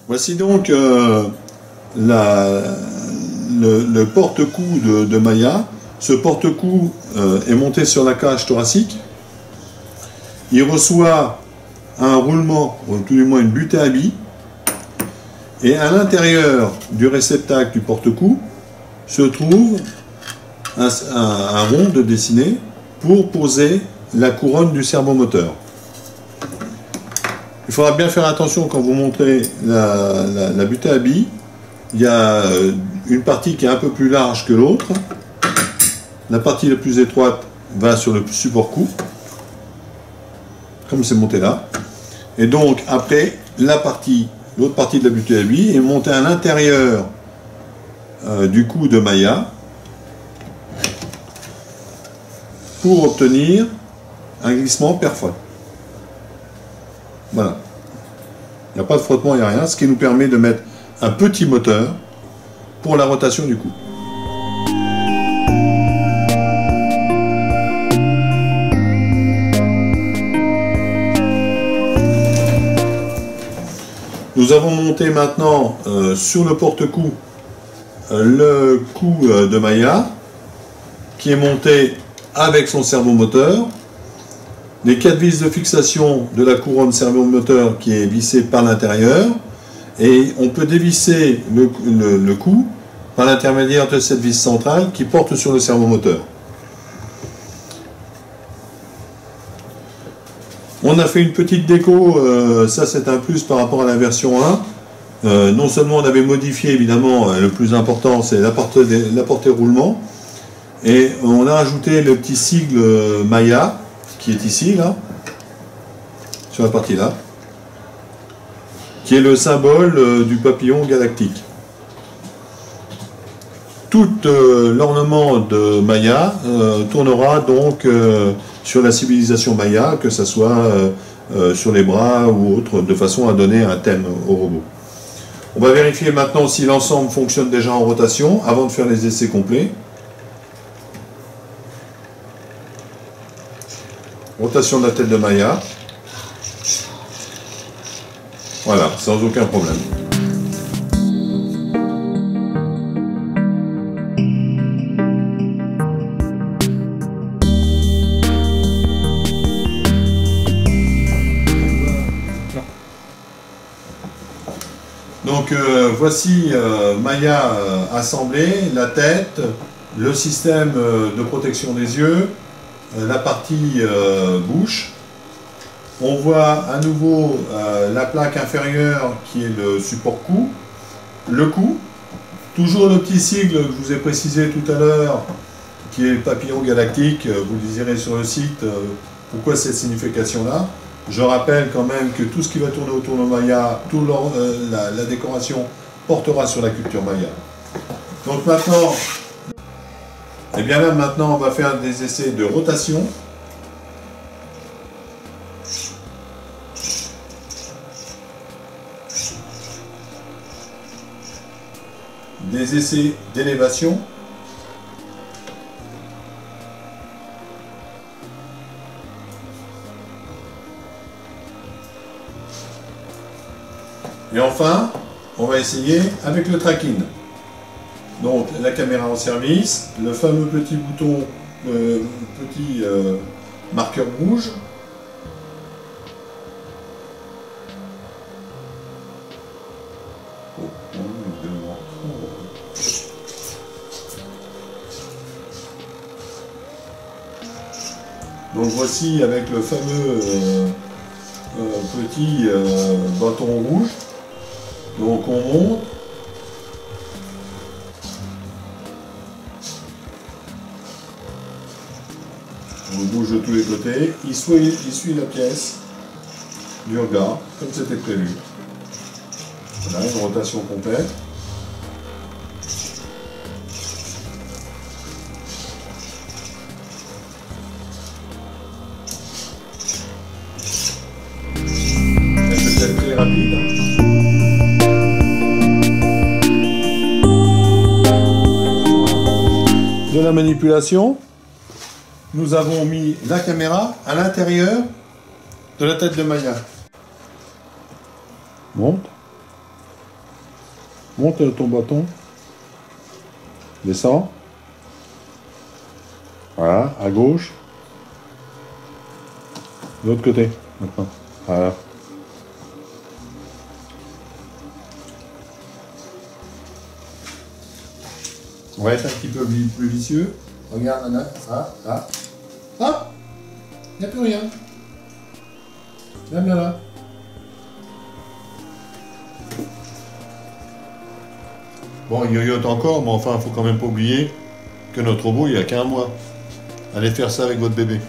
Voici donc le porte-cou de Maya. Ce porte-cou est monté sur la cage thoracique. Il reçoit un roulement, ou tout du moins une butée à billes. Et à l'intérieur du réceptacle du porte-cou se trouve un rond de dessiné pour poser la couronne du servomoteur. Il faudra bien faire attention quand vous montrez la butée à billes. Il y a une partie qui est un peu plus large que l'autre. La partie la plus étroite va sur le support cou, comme c'est monté là. Et donc après, l'autre partie de la butée à billes est montée à l'intérieur du cou de Maya pour obtenir un glissement père-fol. Voilà. Il n'y a pas de frottement, il n'y a rien, ce qui nous permet de mettre un petit moteur pour la rotation du cou. Nous avons monté maintenant sur le porte-cou le cou de Maya qui est monté avec son servomoteur. Les 4 vis de fixation de la couronne servomoteur qui est vissée par l'intérieur, et on peut dévisser le cou par l'intermédiaire de cette vis centrale qui porte sur le servomoteur. On a fait une petite déco, ça c'est un plus par rapport à la version 1. Non seulement on avait modifié évidemment, le plus important c'est la portée roulement, et on a ajouté le petit sigle Maya qui est ici, là, sur la partie là, qui est le symbole du papillon galactique. Tout l'ornement de Maya tournera donc sur la civilisation Maya, que ce soit sur les bras ou autre, de façon à donner un thème au robot. On va vérifier maintenant si l'ensemble fonctionne déjà en rotation, avant de faire les essais complets. Rotation de la tête de Maya. Voilà, sans aucun problème. Donc voici Maya assemblée, la tête, le système de protection des yeux, la partie bouche. On voit à nouveau la plaque inférieure qui est le support cou, le cou, toujours le petit sigle que je vous ai précisé tout à l'heure qui est le papillon galactique. Vous lirez sur le site pourquoi cette signification là. Je rappelle quand même que tout ce qui va tourner autour de Maya, toute la décoration portera sur la culture Maya. Donc maintenant, et bien là maintenant on va faire des essais de rotation. Des essais d'élévation. Et enfin, on va essayer avec le tracking. Donc la caméra en service, le fameux petit bouton, petit marqueur rouge. Donc voici avec le fameux petit bâton rouge. Donc on monte. On bouge de tous les côtés. Il suit la pièce du regard, comme c'était prévu. Voilà, une rotation complète. C'est peut-être très rapide. De la manipulation. Nous avons mis la caméra à l'intérieur de la tête de Maya. Monte. Monte ton bâton. Descends. Voilà, à gauche. De l'autre côté, maintenant. Voilà. On va être un petit peu plus vicieux. Regarde, Nana. Ah, ah. Ah! Il n'y a plus rien. Même là. Bon, il yoyote encore, mais enfin, il faut quand même pas oublier que notre robot, il a qu'un mois. Allez faire ça avec votre bébé.